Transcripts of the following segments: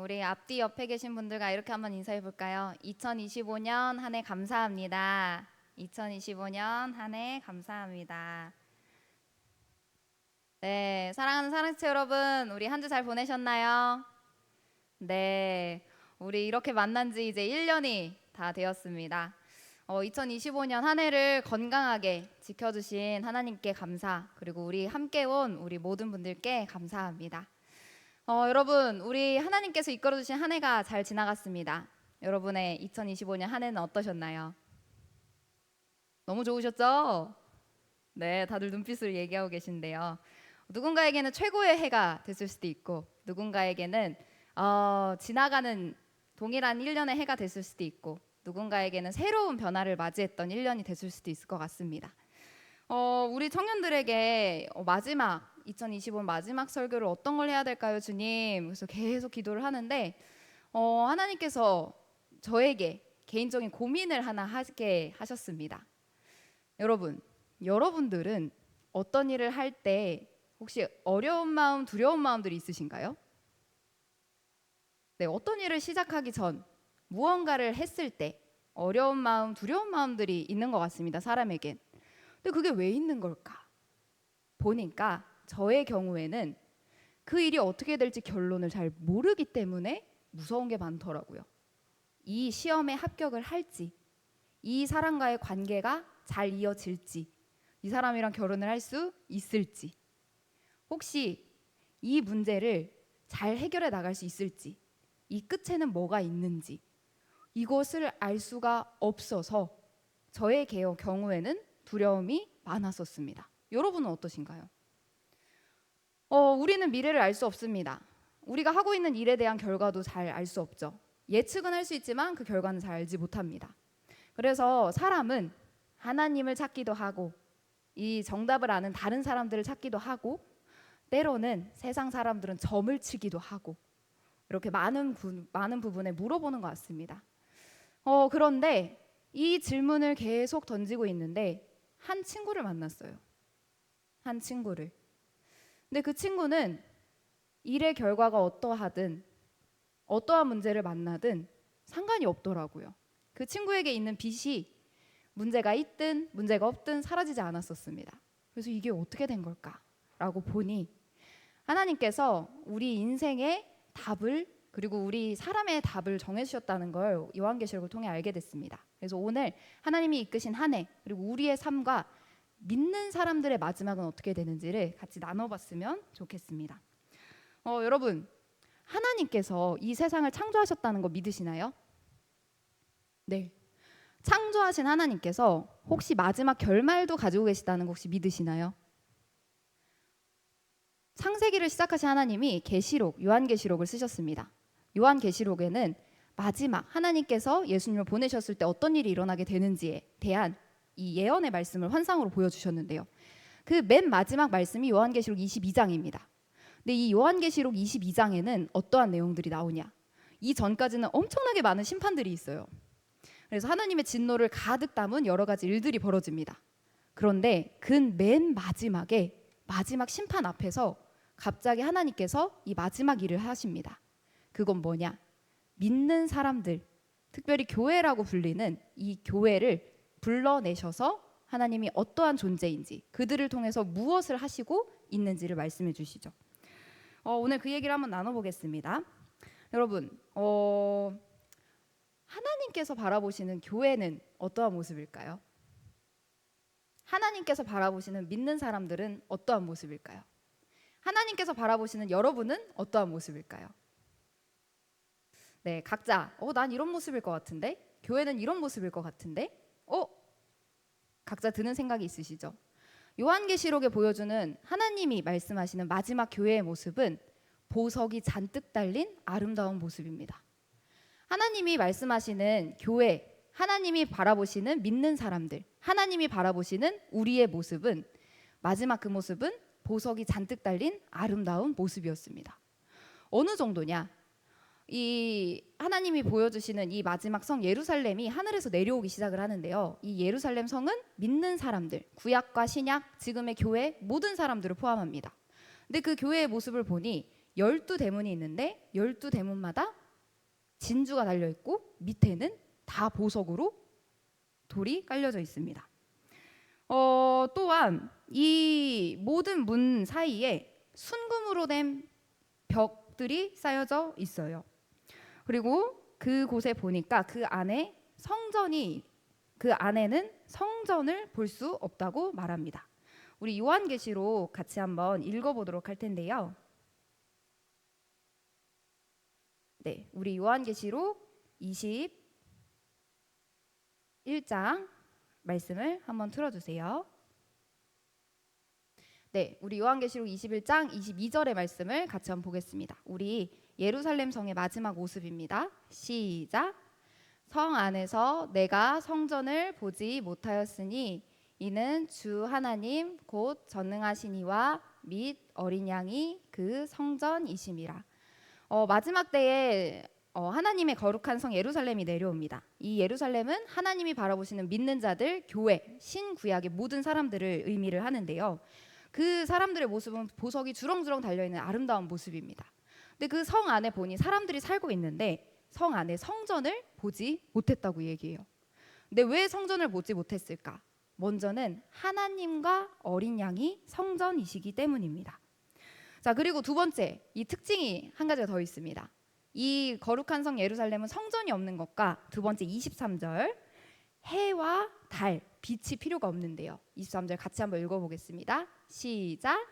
우리 앞뒤 옆에 계신 분들과 이렇게 한번 인사해 볼까요? 2025년 한 해 감사합니다. 2025년 한 해 감사합니다. 네, 사랑하는 사랑스 여러분, 우리 한 주 잘 보내셨나요? 네, 우리 이렇게 만난 지 이제 1년이 다 되었습니다. 2025년 한 해를 건강하게 지켜주신 하나님께 감사, 그리고 우리 함께 온 우리 모든 분들께 감사합니다. 여러분, 우리 하나님께서 이끌어주신 한 해가 잘 지나갔습니다. 여러분의 2025년 한 해는 어떠셨나요? 너무 좋으셨죠? 네, 다들 눈빛으로 얘기하고 계신데요. 누군가에게는 최고의 해가 됐을 수도 있고, 누군가에게는 지나가는 동일한 1년의 해가 됐을 수도 있고, 누군가에게는 새로운 변화를 맞이했던 1년이 됐을 수도 있을 것 같습니다. 우리 청년들에게 마지막 2025년 마지막 설교를 어떤 걸 해야 될까요, 주님? 그래서 계속 기도를 하는데 하나님께서 저에게 개인적인 고민을 하나 하게 하셨습니다. 여러분들은 어떤 일을 할 때 혹시 어려운 마음, 두려운 마음들이 있으신가요? 네, 어떤 일을 시작하기 전 무언가를 했을 때 어려운 마음, 두려운 마음들이 있는 것 같습니다, 사람에겐. 근데 그게 왜 있는 걸까? 보니까 저의 경우에는 그 일이 어떻게 될지 결론을 잘 모르기 때문에 무서운 게 많더라고요. 이 시험에 합격을 할지, 이 사람과의 관계가 잘 이어질지, 이 사람이랑 결혼을 할 수 있을지, 혹시 이 문제를 잘 해결해 나갈 수 있을지, 이 끝에는 뭐가 있는지, 이것을 알 수가 없어서 저의 경우에는 두려움이 많았었습니다. 여러분은 어떠신가요? 우리는 미래를 알 수 없습니다. 우리가 하고 있는 일에 대한 결과도 잘 알 수 없죠. 예측은 할 수 있지만 그 결과는 잘 알지 못합니다. 그래서 사람은 하나님을 찾기도 하고 이 정답을 아는 다른 사람들을 찾기도 하고 때로는 세상 사람들은 점을 치기도 하고 이렇게 많은 부분에 물어보는 것 같습니다. 그런데 이 질문을 계속 던지고 있는데 한 친구를 만났어요. 한 친구를. 근데 그 친구는 일의 결과가 어떠하든 어떠한 문제를 만나든 상관이 없더라고요. 그 친구에게 있는 빚이 문제가 있든 문제가 없든 사라지지 않았었습니다. 그래서 이게 어떻게 된 걸까라고 보니 하나님께서 우리 인생의 답을 그리고 우리 사람의 답을 정해주셨다는 걸 요한계시록을 통해 알게 됐습니다. 그래서 오늘 하나님이 이끄신 한 해 그리고 우리의 삶과 믿는 사람들의 마지막은 어떻게 되는지를 같이 나눠봤으면 좋겠습니다. 여러분, 하나님께서 이 세상을 창조하셨다는 거 믿으시나요? 네. 창조하신 하나님께서 혹시 마지막 결말도 가지고 계시다는 거 혹시 믿으시나요? 창세기를 시작하신 하나님이 계시록, 요한계시록을 쓰셨습니다. 요한계시록에는 마지막 하나님께서 예수님을 보내셨을 때 어떤 일이 일어나게 되는지에 대한 이 예언의 말씀을 환상으로 보여주셨는데요. 그 맨 마지막 말씀이 요한계시록 22장입니다. 근데 이 요한계시록 22장에는 어떠한 내용들이 나오냐? 이 전까지는 엄청나게 많은 심판들이 있어요. 그래서 하나님의 진노를 가득 담은 여러 가지 일들이 벌어집니다. 그런데 그 맨 마지막에 마지막 심판 앞에서 갑자기 하나님께서 이 마지막 일을 하십니다. 그건 뭐냐? 믿는 사람들, 특별히 교회라고 불리는 이 교회를 불러내셔서 하나님이 어떠한 존재인지 그들을 통해서 무엇을 하시고 있는지를 말씀해 주시죠. 오늘 그 얘기를 한번 나눠보겠습니다. 여러분, 하나님께서 바라보시는 교회는 어떠한 모습일까요? 하나님께서 바라보시는 믿는 사람들은 어떠한 모습일까요? 하나님께서 바라보시는 여러분은 어떠한 모습일까요? 네, 각자 난 이런 모습일 것 같은데, 교회는 이런 모습일 것 같은데, 각자 드는 생각이 있으시죠? 요한계시록에 보여주는 하나님이 말씀하시는 마지막 교회의 모습은 보석이 잔뜩 달린 아름다운 모습입니다. 하나님이 말씀하시는 교회, 하나님이 바라보시는 믿는 사람들, 하나님이 바라보시는 우리의 모습은 마지막 그 모습은 보석이 잔뜩 달린 아름다운 모습이었습니다. 어느 정도냐? 이 하나님이 보여주시는 이 마지막 성 예루살렘이 하늘에서 내려오기 시작을 하는데요. 이 예루살렘 성은 믿는 사람들, 구약과 신약, 지금의 교회 모든 사람들을 포함합니다. 근데 그 교회의 모습을 보니 12대문이 있는데 12대문마다 진주가 달려 있고 밑에는 다 보석으로 돌이 깔려져 있습니다. 또한 이 모든 문 사이에 순금으로 된 벽들이 쌓여져 있어요. 그리고 그곳에 보니까 그 안에는 성전을 볼 수 없다고 말합니다. 우리 요한계시록 같이 한번 읽어보도록 할 텐데요. 네, 우리 요한계시록 21장 말씀을 한번 틀어주세요. 네, 우리 요한계시록 21장 22절의 말씀을 같이 한번 보겠습니다. 우리 예루살렘 성의 마지막 모습입니다. 시작. 성 안에서 내가 성전을 보지 못하였으니 이는 주 하나님 곧 전능하신 이와 및 어린 양이 그 성전이심이라. 마지막 때에 하나님의 거룩한 성 예루살렘이 내려옵니다. 이 예루살렘은 하나님이 바라보시는 믿는 자들, 교회, 신구약의 모든 사람들을 의미를 하는데요. 그 사람들의 모습은 보석이 주렁주렁 달려있는 아름다운 모습입니다. 근데 그 성 안에 보니 사람들이 살고 있는데 성 안에 성전을 보지 못했다고 얘기해요. 근데 왜 성전을 보지 못했을까? 먼저는 하나님과 어린 양이 성전이시기 때문입니다. 자, 그리고 두 번째, 이 특징이 한 가지가 더 있습니다. 이 거룩한 성 예루살렘은 성전이 없는 것과 두 번째 23절, 해와 달, 빛이 필요가 없는데요. 23절 같이 한번 읽어보겠습니다. 시작.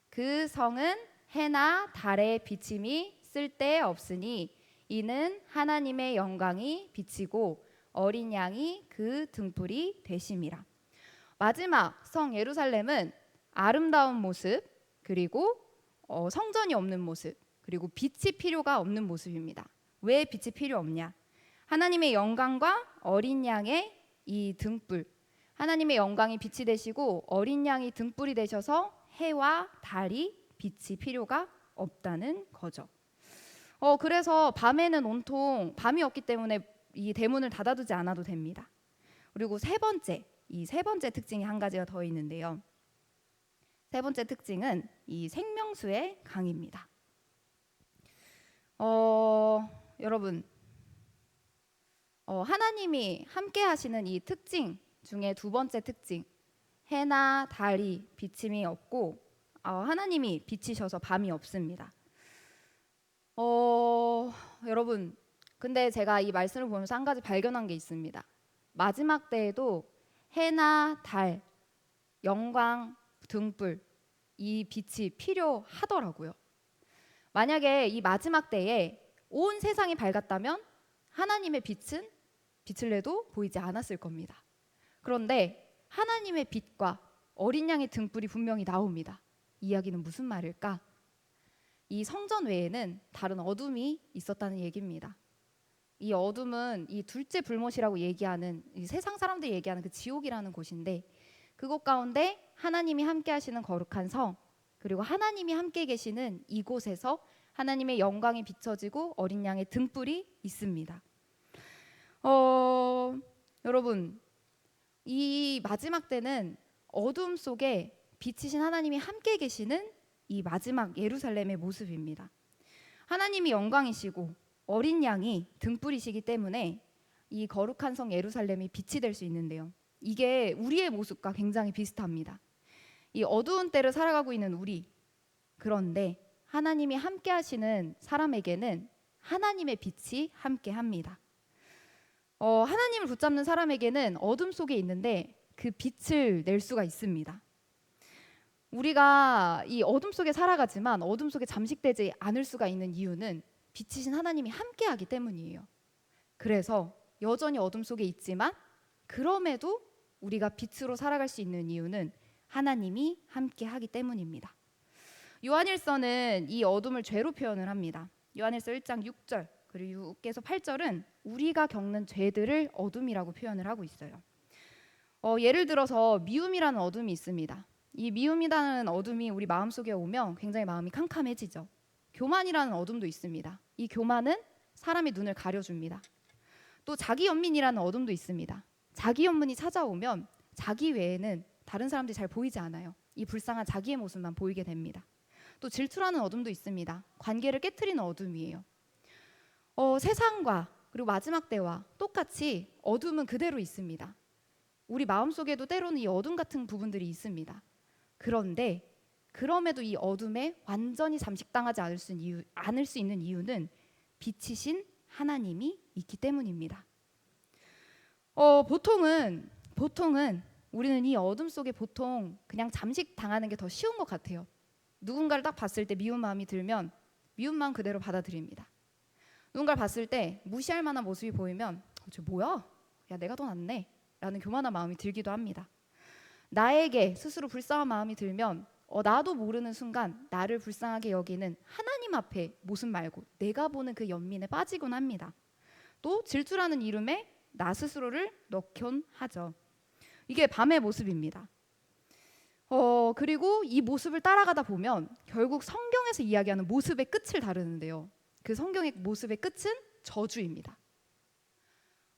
그 성은 해나 달의 비침이 쓸데없으니 이는 하나님의 영광이 비치고 어린 양이 그 등불이 되심이라. 마지막 성 예루살렘은 아름다운 모습, 그리고 성전이 없는 모습, 그리고 빛이 필요가 없는 모습입니다. 왜 빛이 필요 없냐? 하나님의 영광과 어린 양의 이 등불, 하나님의 영광이 빛이 되시고 어린 양이 등불이 되셔서 해와 달이 빛이 필요가 없다는 거죠. 그래서 밤에는 온통 밤이 없기 때문에 이 대문을 닫아두지 않아도 됩니다. 그리고 이 세 번째 특징이 한 가지가 더 있는데요. 세 번째 특징은 이 생명수의 강입니다. 여러분, 하나님이 함께 하시는 이 특징 중에 두 번째 특징, 해나 달이 비침이 없고 하나님이 비치셔서 밤이 없습니다. 여러분, 근데 제가 이 말씀을 보면서 한 가지 발견한 게 있습니다. 마지막 때에도 해나 달, 영광, 등불, 이 빛이 필요하더라고요. 만약에 이 마지막 때에 온 세상이 밝았다면 하나님의 빛은 빛을 내도 보이지 않았을 겁니다. 그런데 하나님의 빛과 어린 양의 등불이 분명히 나옵니다. 이 이야기는 무슨 말일까? 이 성전 외에는 다른 어둠이 있었다는 얘기입니다. 이 어둠은 이 둘째 불못이라고 얘기하는, 이 세상 사람들이 얘기하는 그 지옥이라는 곳인데, 그곳 가운데 하나님이 함께 하시는 거룩한 성, 그리고 하나님이 함께 계시는 이곳에서 하나님의 영광이 비춰지고 어린 양의 등불이 있습니다. 여러분, 이 마지막 때는 어둠 속에 빛이신 하나님이 함께 계시는 이 마지막 예루살렘의 모습입니다. 하나님이 영광이시고 어린 양이 등불이시기 때문에 이 거룩한 성 예루살렘이 빛이 될 수 있는데요. 이게 우리의 모습과 굉장히 비슷합니다. 이 어두운 때를 살아가고 있는 우리, 그런데 하나님이 함께 하시는 사람에게는 하나님의 빛이 함께 합니다. 하나님을 붙잡는 사람에게는 어둠 속에 있는데 그 빛을 낼 수가 있습니다. 우리가 이 어둠 속에 살아가지만 어둠 속에 잠식되지 않을 수가 있는 이유는 빛이신 하나님이 함께하기 때문이에요. 그래서 여전히 어둠 속에 있지만 그럼에도 우리가 빛으로 살아갈 수 있는 이유는 하나님이 함께하기 때문입니다. 요한일서는 이 어둠을 죄로 표현을 합니다. 요한일서 1장 6절 그리고 6에서 8절은 우리가 겪는 죄들을 어둠이라고 표현을 하고 있어요. 예를 들어서 미움이라는 어둠이 있습니다. 이 미움이라는 어둠이 우리 마음속에 오면 굉장히 마음이 캄캄해지죠. 교만이라는 어둠도 있습니다. 이 교만은 사람의 눈을 가려줍니다. 또 자기 연민이라는 어둠도 있습니다. 자기 연민이 찾아오면 자기 외에는 다른 사람들이 잘 보이지 않아요. 이 불쌍한 자기의 모습만 보이게 됩니다. 또 질투라는 어둠도 있습니다. 관계를 깨트리는 어둠이에요. 세상과 그리고 마지막 때와 똑같이 어둠은 그대로 있습니다. 우리 마음속에도 때로는 이 어둠 같은 부분들이 있습니다. 그런데 그럼에도 이 어둠에 완전히 잠식당하지 않을 수 있는 이유는 빛이신 하나님이 있기 때문입니다. 보통은 우리는 이 어둠 속에 보통 그냥 잠식당하는 게 더 쉬운 것 같아요. 누군가를 딱 봤을 때 미운 마음이 들면 미운 마음 그대로 받아들입니다. 누군가를 봤을 때 무시할 만한 모습이 보이면 쟤 뭐야? 야, 내가 더 낫네 라는 교만한 마음이 들기도 합니다. 나에게 스스로 불쌍한 마음이 들면 나도 모르는 순간 나를 불쌍하게 여기는 하나님 앞에 모습 말고 내가 보는 그 연민에 빠지곤 합니다. 또 질투라는 이름에 나 스스로를 넣곤 하죠. 이게 밤의 모습입니다. 그리고 이 모습을 따라가다 보면 결국 성경에서 이야기하는 모습의 끝을 다루는데요. 그 성경의 모습의 끝은 저주입니다.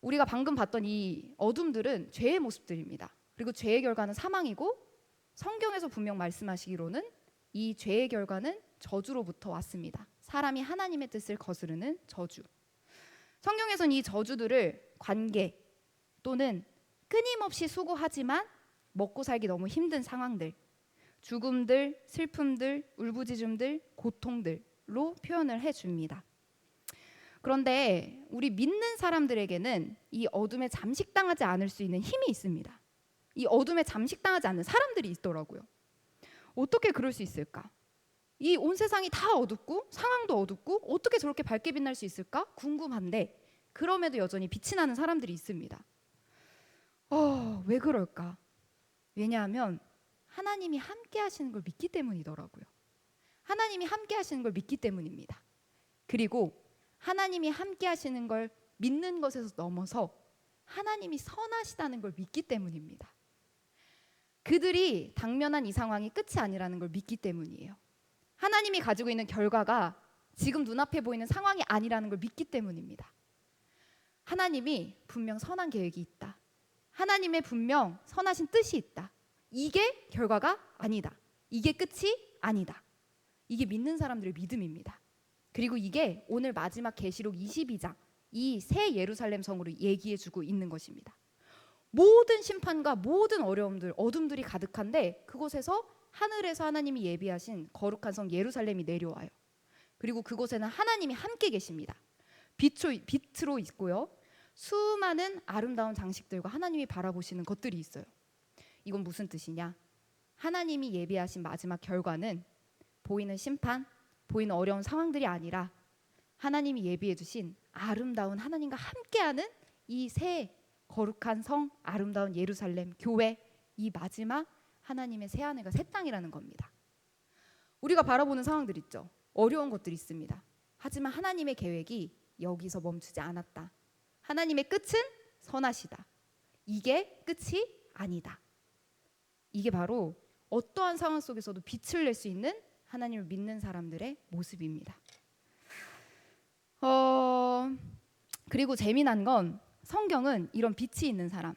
우리가 방금 봤던 이 어둠들은 죄의 모습들입니다. 그리고 죄의 결과는 사망이고 성경에서 분명 말씀하시기로는 이 죄의 결과는 저주로부터 왔습니다. 사람이 하나님의 뜻을 거스르는 저주. 성경에서는 이 저주들을 관계 또는 끊임없이 수고하지만 먹고 살기 너무 힘든 상황들, 죽음들, 슬픔들, 울부짖음들, 고통들로 표현을 해줍니다. 그런데 우리 믿는 사람들에게는 이 어둠에 잠식당하지 않을 수 있는 힘이 있습니다. 이 어둠에 잠식당하지 않는 사람들이 있더라고요. 어떻게 그럴 수 있을까? 이 온 세상이 다 어둡고 상황도 어둡고 어떻게 저렇게 밝게 빛날 수 있을까? 궁금한데 그럼에도 여전히 빛이 나는 사람들이 있습니다. 왜 그럴까? 왜냐하면 하나님이 함께 하시는 걸 믿기 때문이더라고요. 하나님이 함께 하시는 걸 믿기 때문입니다. 그리고 하나님이 함께 하시는 걸 믿는 것에서 넘어서 하나님이 선하시다는 걸 믿기 때문입니다. 그들이 당면한 이 상황이 끝이 아니라는 걸 믿기 때문이에요. 하나님이 가지고 있는 결과가 지금 눈앞에 보이는 상황이 아니라는 걸 믿기 때문입니다. 하나님이 분명 선한 계획이 있다. 하나님의 분명 선하신 뜻이 있다. 이게 결과가 아니다. 이게 끝이 아니다. 이게 믿는 사람들의 믿음입니다. 그리고 이게 오늘 마지막 계시록 22장 이 새 예루살렘 성으로 얘기해주고 있는 것입니다. 모든 심판과 모든 어려움들, 어둠들이 가득한데 그곳에서 하늘에서 하나님이 예비하신 거룩한 성 예루살렘이 내려와요. 그리고 그곳에는 하나님이 함께 계십니다. 빛으로 있고요. 수많은 아름다운 장식들과 하나님이 바라보시는 것들이 있어요. 이건 무슨 뜻이냐? 하나님이 예비하신 마지막 결과는 보이는 심판, 보이는 어려운 상황들이 아니라 하나님이 예비해 주신 아름다운 하나님과 함께하는 이 새 거룩한 성, 아름다운 예루살렘, 교회, 이 마지막 하나님의 새 하늘과 새 땅이라는 겁니다. 우리가 바라보는 상황들 있죠. 어려운 것들이 있습니다. 하지만 하나님의 계획이 여기서 멈추지 않았다. 하나님의 끝은 선하시다. 이게 끝이 아니다. 이게 바로 어떠한 상황 속에서도 빛을 낼 수 있는 하나님을 믿는 사람들의 모습입니다. 그리고 재미난 건 성경은 이런 빛이 있는 사람,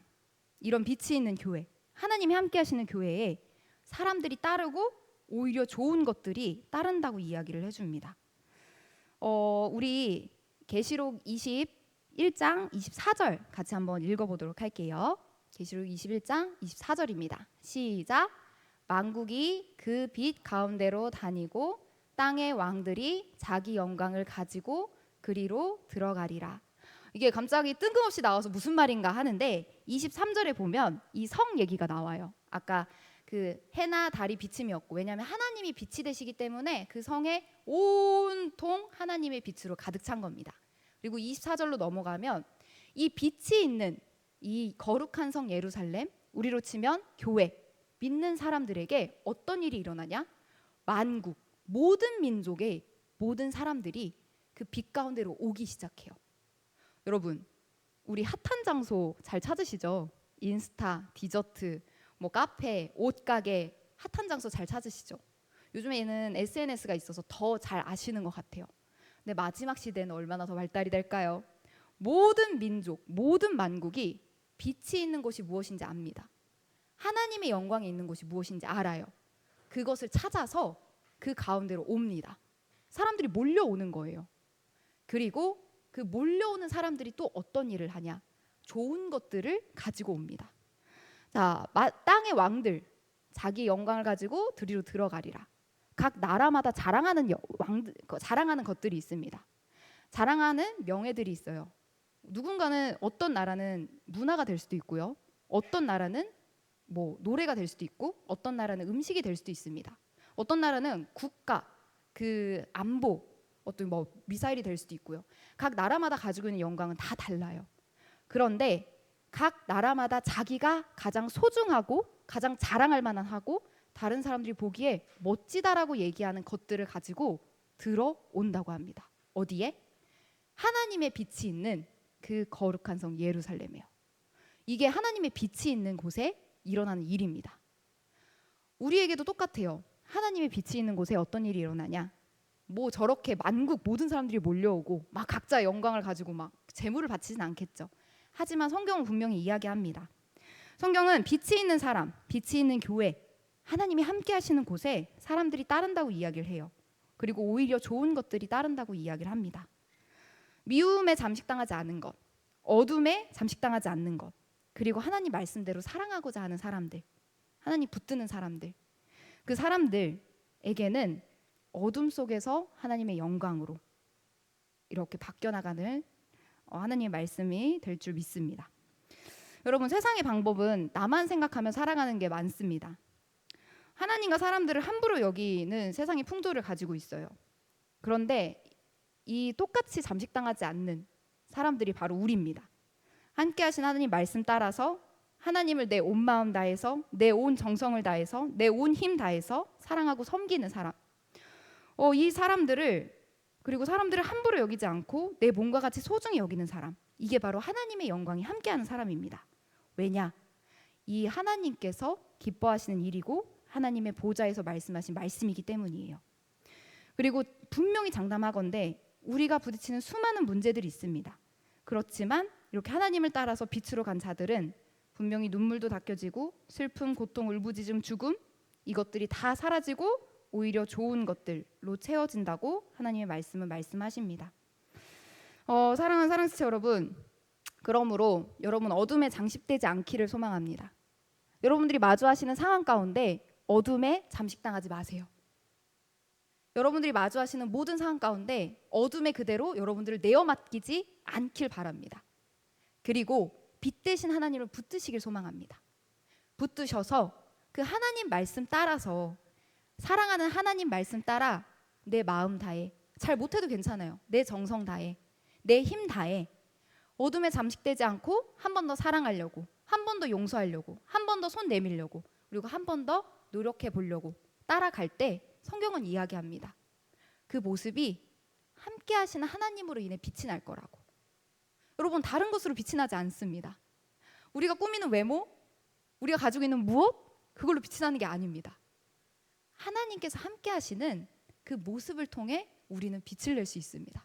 이런 빛이 있는 교회, 하나님이 함께 하시는 교회에 사람들이 따르고 오히려 좋은 것들이 따른다고 이야기를 해줍니다. 우리 계시록 21장 24절 같이 한번 읽어보도록 할게요. 계시록 21장 24절입니다. 시작. 만국이 그 빛 가운데로 다니고 땅의 왕들이 자기 영광을 가지고 그리로 들어가리라. 이게 갑자기 뜬금없이 나와서 무슨 말인가 하는데 23절에 보면 이 성 얘기가 나와요. 아까 그 해나 달이 비침이었고 왜냐하면 하나님이 빛이 되시기 때문에 그 성에 온통 하나님의 빛으로 가득 찬 겁니다. 그리고 24절로 넘어가면 이 빛이 있는 이 거룩한 성 예루살렘, 우리로 치면 교회, 믿는 사람들에게 어떤 일이 일어나냐? 만국, 모든 민족의 모든 사람들이 그 빛 가운데로 오기 시작해요. 여러분, 우리 핫한 장소 잘 찾으시죠? 인스타, 디저트, 뭐 카페, 옷가게 핫한 장소 잘 찾으시죠? 요즘에는 SNS가 있어서 더 잘 아시는 것 같아요. 근데 마지막 시대는 얼마나 더 발달이 될까요? 모든 민족, 모든 만국이 빛이 있는 곳이 무엇인지 압니다. 하나님의 영광이 있는 곳이 무엇인지 알아요. 그것을 찾아서 그 가운데로 옵니다. 사람들이 몰려오는 거예요. 그리고 그 몰려오는 사람들이 또 어떤 일을 하냐? 좋은 것들을 가지고 옵니다. 자, 땅의 왕들 자기 영광을 가지고 들이로 들어가리라. 각 나라마다 자랑하는 것들이 있습니다. 자랑하는 명예들이 있어요. 누군가는 어떤 나라는 문화가 될 수도 있고요. 어떤 나라는 뭐 노래가 될 수도 있고, 어떤 나라는 음식이 될 수도 있습니다. 어떤 나라는 국가, 그 안보, 어떤 뭐 미사일이 될 수도 있고요. 각 나라마다 가지고 있는 영광은 다 달라요. 그런데 각 나라마다 자기가 가장 소중하고 가장 자랑할 만한 하고 다른 사람들이 보기에 멋지다라고 얘기하는 것들을 가지고 들어온다고 합니다. 어디에? 하나님의 빛이 있는 그 거룩한 성 예루살렘이에요. 이게 하나님의 빛이 있는 곳에 일어나는 일입니다. 우리에게도 똑같아요. 하나님의 빛이 있는 곳에 어떤 일이 일어나냐? 뭐 저렇게 만국 모든 사람들이 몰려오고 막 각자 영광을 가지고 막 재물을 바치진 않겠죠. 하지만 성경은 분명히 이야기합니다. 성경은 빛이 있는 사람, 빛이 있는 교회, 하나님이 함께 하시는 곳에 사람들이 따른다고 이야기를 해요. 그리고 오히려 좋은 것들이 따른다고 이야기를 합니다. 미움에 잠식당하지 않은 것, 어둠에 잠식당하지 않는 것, 그리고 하나님 말씀대로 사랑하고자 하는 사람들, 하나님 붙드는 사람들, 그 사람들에게는 어둠 속에서 하나님의 영광으로 이렇게 바뀌어나가는 하나님의 말씀이 될 줄 믿습니다. 여러분, 세상의 방법은 나만 생각하며 살아가는 게 많습니다. 하나님과 사람들을 함부로 여기는 세상의 풍조를 가지고 있어요. 그런데 이 똑같이 잠식당하지 않는 사람들이 바로 우리입니다. 함께 하신 하나님 말씀 따라서 하나님을 내 온 마음 다해서, 내 온 정성을 다해서, 내 온 힘 다해서 사랑하고 섬기는 사람. 이 사람들을, 그리고 사람들을 함부로 여기지 않고 내 몸과 같이 소중히 여기는 사람, 이게 바로 하나님의 영광이 함께하는 사람입니다. 왜냐? 이 하나님께서 기뻐하시는 일이고 하나님의 보좌에서 말씀하신 말씀이기 때문이에요. 그리고 분명히 장담하건대 우리가 부딪히는 수많은 문제들이 있습니다. 그렇지만 이렇게 하나님을 따라서 빛으로 간 자들은 분명히 눈물도 닦여지고 슬픔, 고통, 울부짖음, 죽음, 이것들이 다 사라지고 오히려 좋은 것들로 채워진다고 하나님의 말씀은 말씀하십니다. 사랑하는 사랑지체 여러분, 그러므로 여러분 어둠에 장식되지 않기를 소망합니다. 여러분들이 마주하시는 상황 가운데 어둠에 잠식당하지 마세요. 여러분들이 마주하시는 모든 상황 가운데 어둠에 그대로 여러분들을 내어 맡기지 않길 바랍니다. 그리고 빛 대신 하나님을 붙드시길 소망합니다. 붙드셔서 그 하나님 말씀 따라서, 사랑하는 하나님 말씀 따라 내 마음 다해, 잘 못해도 괜찮아요. 내 정성 다해, 내 힘 다해 어둠에 잠식되지 않고 한 번 더 사랑하려고, 한 번 더 용서하려고, 한 번 더 손 내밀려고, 그리고 한 번 더 노력해 보려고 따라갈 때 성경은 이야기합니다. 그 모습이 함께 하시는 하나님으로 인해 빛이 날 거라고. 여러분, 다른 것으로 빛이 나지 않습니다. 우리가 꾸미는 외모, 우리가 가지고 있는 무엇, 그걸로 빛이 나는 게 아닙니다. 하나님께서 함께 하시는 그 모습을 통해 우리는 빛을 낼 수 있습니다.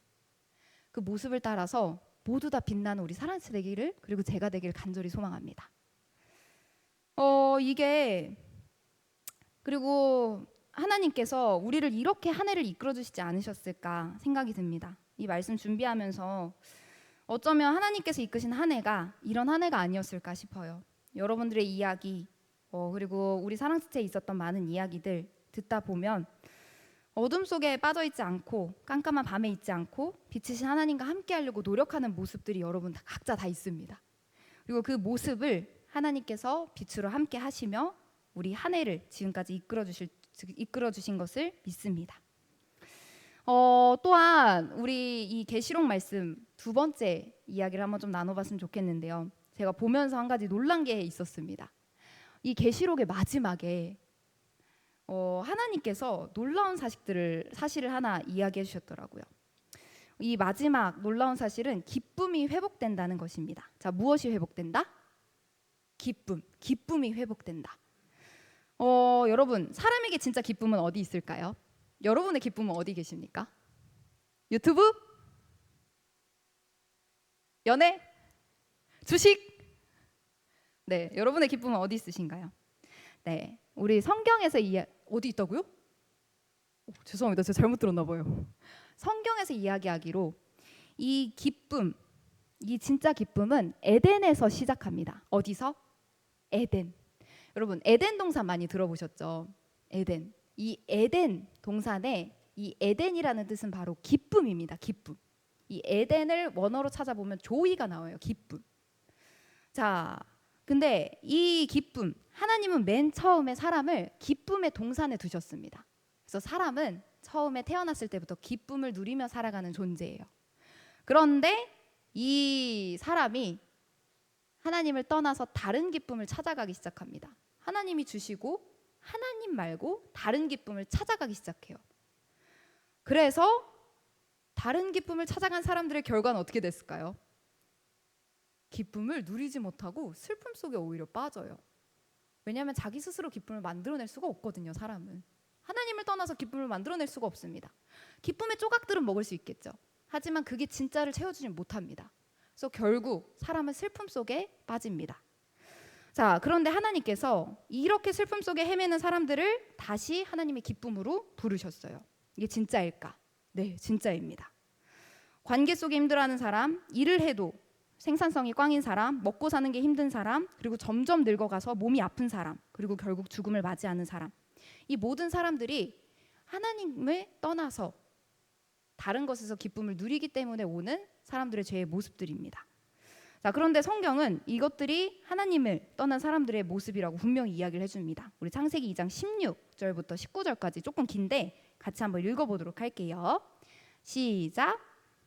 그 모습을 따라서 모두 다 빛나는 우리 사랑스 되기를, 그리고 제가 되기를 간절히 소망합니다. 그리고 하나님께서 우리를 이렇게 한 해를 이끌어 주시지 않으셨을까 생각이 듭니다. 이 말씀 준비하면서 어쩌면 하나님께서 이끄신 한 해가 이런 한 해가 아니었을까 싶어요. 여러분들의 이야기, 그리고 우리 사랑지체에 있었던 많은 이야기들 듣다 보면 어둠 속에 빠져있지 않고 깜깜한 밤에 있지 않고 빛이신 하나님과 함께 하려고 노력하는 모습들이 여러분 각자 다 있습니다. 그리고 그 모습을 하나님께서 빛으로 함께 하시며 우리 한 해를 지금까지 이끌어 주신 것을 믿습니다. 또한 우리 이 계시록 말씀 두 번째 이야기를 한번 좀 나눠봤으면 좋겠는데요. 제가 보면서 한 가지 놀란 게 있었습니다. 이 계시록의 마지막에 하나님께서 놀라운 사실을 하나 이야기해 주셨더라고요. 이 마지막 놀라운 사실은 기쁨이 회복된다는 것입니다. 자, 무엇이 회복된다? 기쁨이 회복된다. 여러분, 사람에게 진짜 기쁨은 어디 있을까요? 여러분의 기쁨은 어디 계십니까? 유튜브? 연애? 주식? 네, 여러분의 기쁨은 어디 있으신가요? 네, 우리 성경에서 어디 있다고요? 죄송합니다. 제가 잘못 들었나 봐요. 성경에서 이야기하기로 이 기쁨, 이 진짜 기쁨은 에덴에서 시작합니다. 어디서? 에덴. 여러분 에덴 동산 많이 들어보셨죠? 에덴. 이 에덴 동산에 이 에덴이라는 뜻은 바로 기쁨입니다. 기쁨. 이 에덴을 원어로 찾아보면 조이가 나와요. 기쁨. 자, 근데 이 기쁨, 하나님은 맨 처음에 사람을 기쁨의 동산에 두셨습니다. 그래서 사람은 처음에 태어났을 때부터 기쁨을 누리며 살아가는 존재예요. 그런데 이 사람이 하나님을 떠나서 다른 기쁨을 찾아가기 시작합니다. 하나님이 주시고 하나님 말고 다른 기쁨을 찾아가기 시작해요. 그래서 다른 기쁨을 찾아간 사람들의 결과는 어떻게 됐을까요? 기쁨을 누리지 못하고 슬픔 속에 오히려 빠져요. 왜냐하면 자기 스스로 기쁨을 만들어낼 수가 없거든요. 사람은 하나님을 떠나서 기쁨을 만들어낼 수가 없습니다. 기쁨의 조각들은 먹을 수 있겠죠. 하지만 그게 진짜를 채워주지 못합니다. 그래서 결국 사람은 슬픔 속에 빠집니다. 자, 그런데 하나님께서 이렇게 슬픔 속에 헤매는 사람들을 다시 하나님의 기쁨으로 부르셨어요. 이게 진짜일까? 네, 진짜입니다. 관계 속에 힘들어하는 사람, 일을 해도 생산성이 꽝인 사람, 먹고 사는 게 힘든 사람, 그리고 점점 늙어가서 몸이 아픈 사람, 그리고 결국 죽음을 맞이하는 사람, 이 모든 사람들이 하나님을 떠나서 다른 것에서 기쁨을 누리기 때문에 오는 사람들의 죄의 모습들입니다. 자, 그런데 성경은 이것들이 하나님을 떠난 사람들의 모습이라고 분명히 이야기를 해줍니다. 우리 창세기 2장 16절부터 19절까지 조금 긴데 같이 한번 읽어보도록 할게요. 시작.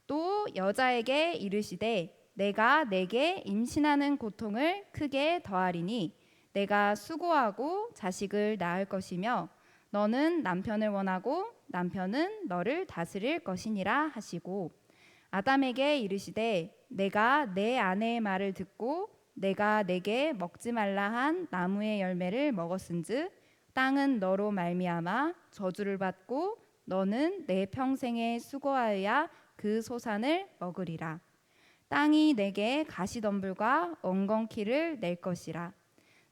또 여자에게 이르시되 내가 내게 임신하는 고통을 크게 더하리니 내가 수고하고 자식을 낳을 것이며 너는 남편을 원하고 남편은 너를 다스릴 것이니라 하시고 아담에게 이르시되 내가 내 아내의 말을 듣고 내가 내게 먹지 말라 한 나무의 열매를 먹었은즉 땅은 너로 말미암아 저주를 받고 너는 내 평생에 수고하여야 그 소산을 먹으리라. 땅이 내게 가시덤불과 엉겅퀴를 낼 것이라.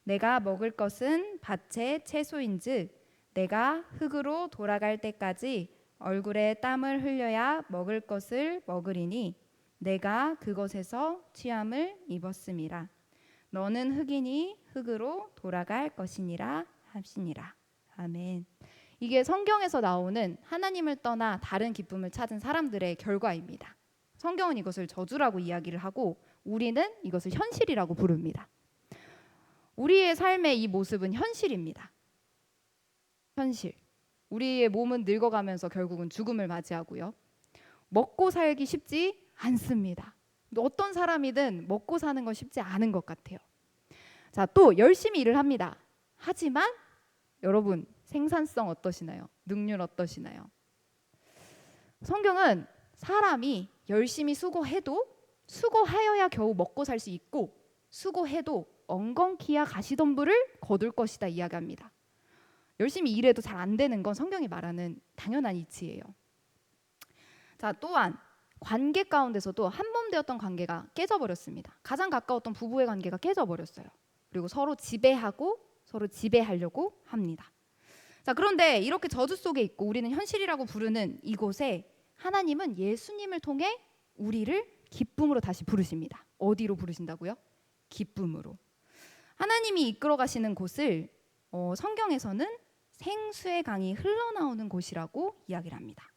내가 먹을 것은 밭의 채소인즉 내가 흙으로 돌아갈 때까지 얼굴에 땀을 흘려야 먹을 것을 먹으리니 내가 그것에서 취함을 입었음이라. 너는 흙이니 흙으로 돌아갈 것이니라 하시니라. 아멘. 이게 성경에서 나오는 하나님을 떠나 다른 기쁨을 찾은 사람들의 결과입니다. 성경은 이것을 저주라고 이야기를 하고 우리는 이것을 현실이라고 부릅니다. 우리의 삶의 이 모습은 현실입니다. 현실. 우리의 몸은 늙어가면서 결국은 죽음을 맞이하고요. 먹고 살기 쉽지 않습니다. 어떤 사람이든 먹고 사는 건 쉽지 않은 것 같아요. 자, 또 열심히 일을 합니다. 하지만 여러분 생산성 어떠시나요? 능률 어떠시나요? 성경은 사람이 열심히 수고해도 수고하여야 겨우 먹고 살 수 있고 수고해도 엉겅퀴야 가시덤불을 거둘 것이다 이야기합니다. 열심히 일해도 잘 안 되는 건 성경이 말하는 당연한 이치예요. 자, 또한 관계 가운데서도 한몸 되었던 관계가 깨져버렸습니다. 가장 가까웠던 부부의 관계가 깨져버렸어요. 그리고 서로 지배하고 서로 지배하려고 합니다. 자, 그런데 이렇게 저주 속에 있고 우리는 현실이라고 부르는 이곳에 하나님은 예수님을 통해 우리를 기쁨으로 다시 부르십니다. 어디로 부르신다고요? 기쁨으로. 하나님이 이끌어 가시는 곳을 성경에서는 생수의 강이 흘러나오는 곳이라고 이야기를 합니다.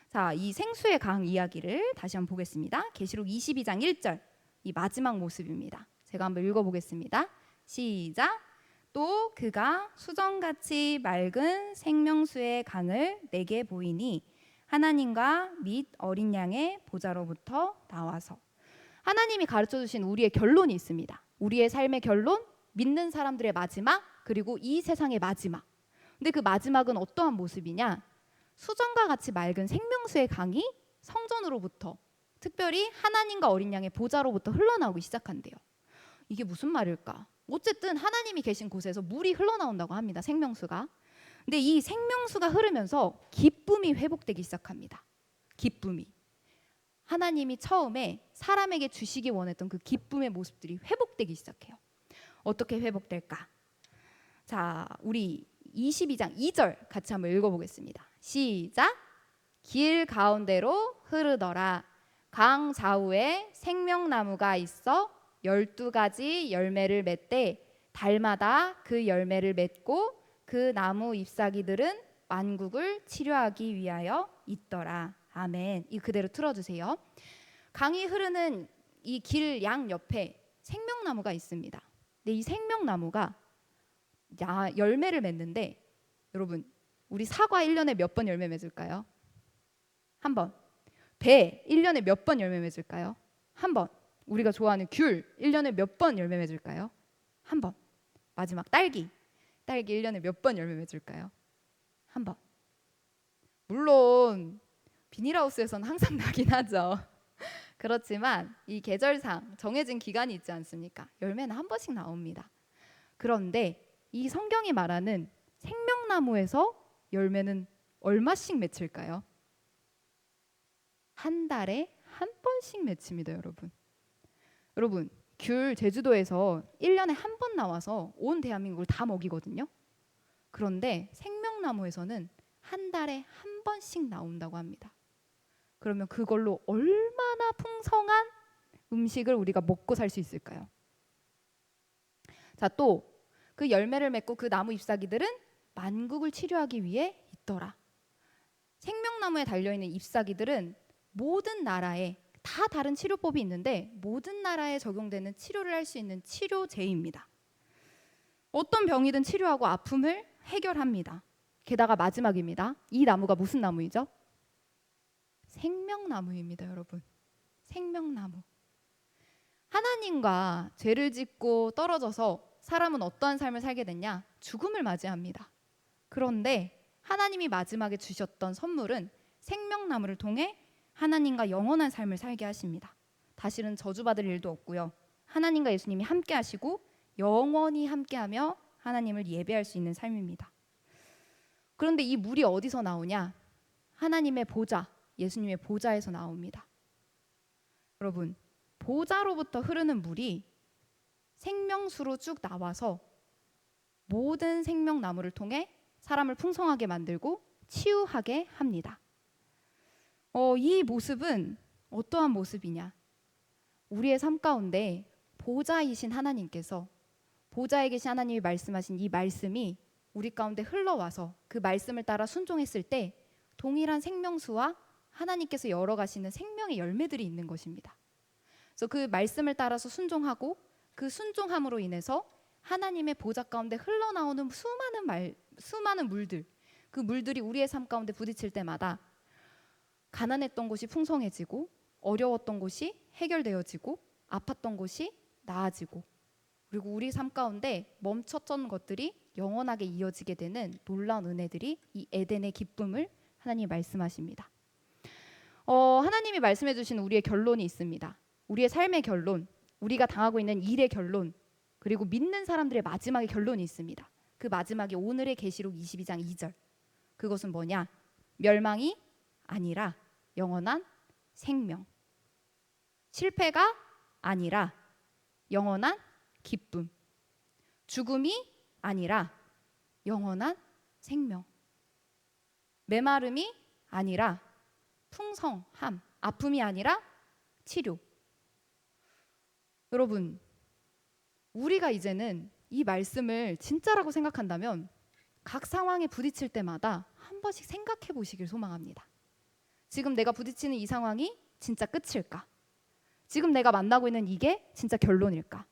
자, 이 생수의 강 이야기를 다시 한번 보겠습니다. 계시록 22장 1절, 이 마지막 모습입니다. 제가 한번 읽어보겠습니다. 시작. 또 그가 수정같이 맑은 생명수의 강을 내게 보이니 하나님과 및 어린 양의 보좌로부터 나와서. 하나님이 가르쳐 주신 우리의 결론이 있습니다. 우리의 삶의 결론, 믿는 사람들의 마지막, 그리고 이 세상의 마지막. 근데 그 마지막은 어떠한 모습이냐? 수정과 같이 맑은 생명수의 강이 성전으로부터, 특별히 하나님과 어린 양의 보좌로부터 흘러나오기 시작한대요. 이게 무슨 말일까? 어쨌든 하나님이 계신 곳에서 물이 흘러나온다고 합니다. 생명수가. 근데 이 생명수가 흐르면서 기쁨이 회복되기 시작합니다. 기쁨이. 하나님이 처음에 사람에게 주시기 원했던 그 기쁨의 모습들이 회복되기 시작해요. 어떻게 회복될까? 자, 우리 22장 2절 같이 한번 읽어보겠습니다. 시작. 길 가운데로 흐르더라. 강 좌우에 생명나무가 있어 12가지 열매를 맺되 달마다 그 열매를 맺고 그 나무 잎사귀들은 만국을 치료하기 위하여 있더라. 아멘. 이 그대로 틀어주세요. 강이 흐르는 이 길 양 옆에 생명나무가 있습니다. 근데 이 생명나무가 열매를 맺는데 여러분 우리 사과 1년에 몇 번 열매 맺을까요? 한 번. 배 1년에 몇 번 열매 맺을까요? 한 번. 우리가 좋아하는 귤 1년에 몇 번 열매 맺을까요? 한 번. 마지막 딸기 1년에 몇 번 열매 맺을까요? 한 번. 물론 비닐하우스에서는 항상 나긴 하죠. 그렇지만 이 계절상 정해진 기간이 있지 않습니까? 열매는 한 번씩 나옵니다. 그런데 이 성경이 말하는 생명나무에서 열매는 얼마씩 맺힐까요? 한 달에 한 번씩 맺힙니다, 여러분. 여러분, 귤 제주도에서 1년에 한 번 나와서 온 대한민국을 다 먹이거든요. 그런데 생명나무에서는 한 달에 한 번씩 나온다고 합니다. 그러면 그걸로 얼마나 풍성한 음식을 우리가 먹고 살 수 있을까요? 자, 또 그 열매를 맺고 그 나무 잎사귀들은 만국을 치료하기 위해 있더라. 생명나무에 달려있는 잎사귀들은 모든 나라에 다 다른 치료법이 있는데 모든 나라에 적용되는 치료를 할 수 있는 치료제입니다. 어떤 병이든 치료하고 아픔을 해결합니다. 게다가 마지막입니다. 이 나무가 무슨 나무이죠? 생명나무입니다, 여러분. 생명나무. 하나님과 죄를 짓고 떨어져서 사람은 어떠한 삶을 살게 됐냐? 죽음을 맞이합니다. 그런데 하나님이 마지막에 주셨던 선물은 생명나무를 통해 하나님과 영원한 삶을 살게 하십니다. 다시는 저주받을 일도 없고요. 하나님과 예수님이 함께 하시고 영원히 함께하며 하나님을 예배할 수 있는 삶입니다. 그런데 이 물이 어디서 나오냐? 하나님의 보좌, 예수님의 보좌에서 나옵니다. 여러분, 보좌로부터 흐르는 물이 생명수로 쭉 나와서 모든 생명나무를 통해 사람을 풍성하게 만들고 치유하게 합니다. 이 모습은 어떠한 모습이냐? 우리의 삶 가운데 보좌이신 하나님께서 보좌에 계신 하나님이 말씀하신 이 말씀이 우리 가운데 흘러와서 그 말씀을 따라 순종했을 때 동일한 생명수와 하나님께서 열어가시는 생명의 열매들이 있는 것입니다. 그래서 그 말씀을 따라서 순종하고 그 순종함으로 인해서 하나님의 보좌 가운데 흘러나오는 수많은 물들, 그 물들이 우리의 삶 가운데 부딪힐 때마다 가난했던 곳이 풍성해지고 어려웠던 곳이 해결되어지고 아팠던 곳이 나아지고 그리고 우리 삶 가운데 멈췄던 것들이 영원하게 이어지게 되는 놀라운 은혜들이 이 에덴의 기쁨을 하나님이 말씀하십니다. 하나님이 말씀해 주신 우리의 결론이 있습니다. 우리의 삶의 결론, 우리가 당하고 있는 일의 결론, 그리고 믿는 사람들의 마지막의 결론이 있습니다. 그 마지막이 오늘의 계시록 22장 2절. 그것은 뭐냐? 멸망이 아니라 영원한 생명. 실패가 아니라 영원한 기쁨. 죽음이 아니라 영원한 생명. 메마름이 아니라 풍성함. 아픔이 아니라 치료. 여러분, 우리가 이제는 이 말씀을 진짜라고 생각한다면 각 상황에 부딪힐 때마다 한 번씩 생각해 보시길 소망합니다. 지금 내가 부딪히는 이 상황이 진짜 끝일까? 지금 내가 만나고 있는 이게 진짜 결론일까?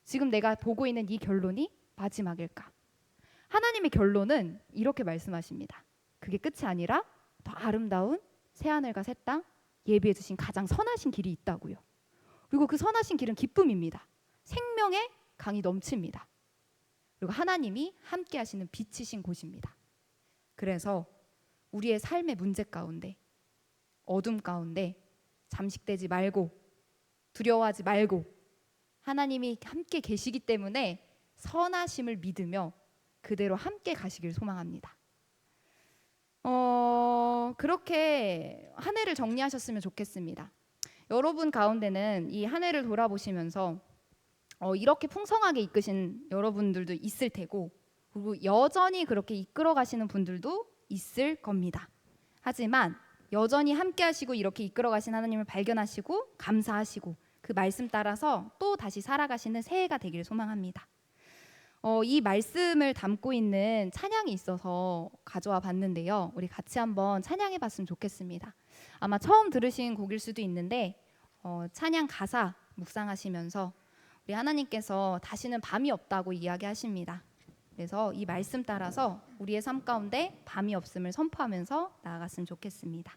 지금 내가 보고 있는 이 결론이 마지막일까? 하나님의 결론은 이렇게 말씀하십니다. 그게 끝이 아니라 더 아름다운 새하늘과 새 땅, 예비해 주신 가장 선하신 길이 있다고요. 그리고 그 선하신 길은 기쁨입니다. 생명의 강이 넘칩니다. 그리고 하나님이 함께 하시는 빛이신 곳입니다. 그래서 우리의 삶의 문제 가운데, 어둠 가운데 잠식되지 말고 두려워하지 말고 하나님이 함께 계시기 때문에 선하심을 믿으며 그대로 함께 가시길 소망합니다. 그렇게 한 해를 정리하셨으면 좋겠습니다. 여러분 가운데는 이 한 해를 돌아보시면서 이렇게 풍성하게 이끄신 여러분들도 있을 테고 그리고 여전히 그렇게 이끌어 가시는 분들도 있을 겁니다. 하지만 여전히 함께 하시고 이렇게 이끌어 가신 하나님을 발견하시고 감사하시고 그 말씀 따라서 또 다시 살아가시는 새해가 되기를 소망합니다. 이 말씀을 담고 있는 찬양이 있어서 가져와 봤는데요. 우리 같이 한번 찬양해 봤으면 좋겠습니다. 아마 처음 들으신 곡일 수도 있는데 찬양 가사 묵상하시면서 우리 하나님께서 다시는 밤이 없다고 이야기하십니다. 그래서 이 말씀 따라서 우리의 삶 가운데 밤이 없음을 선포하면서 나아갔으면 좋겠습니다.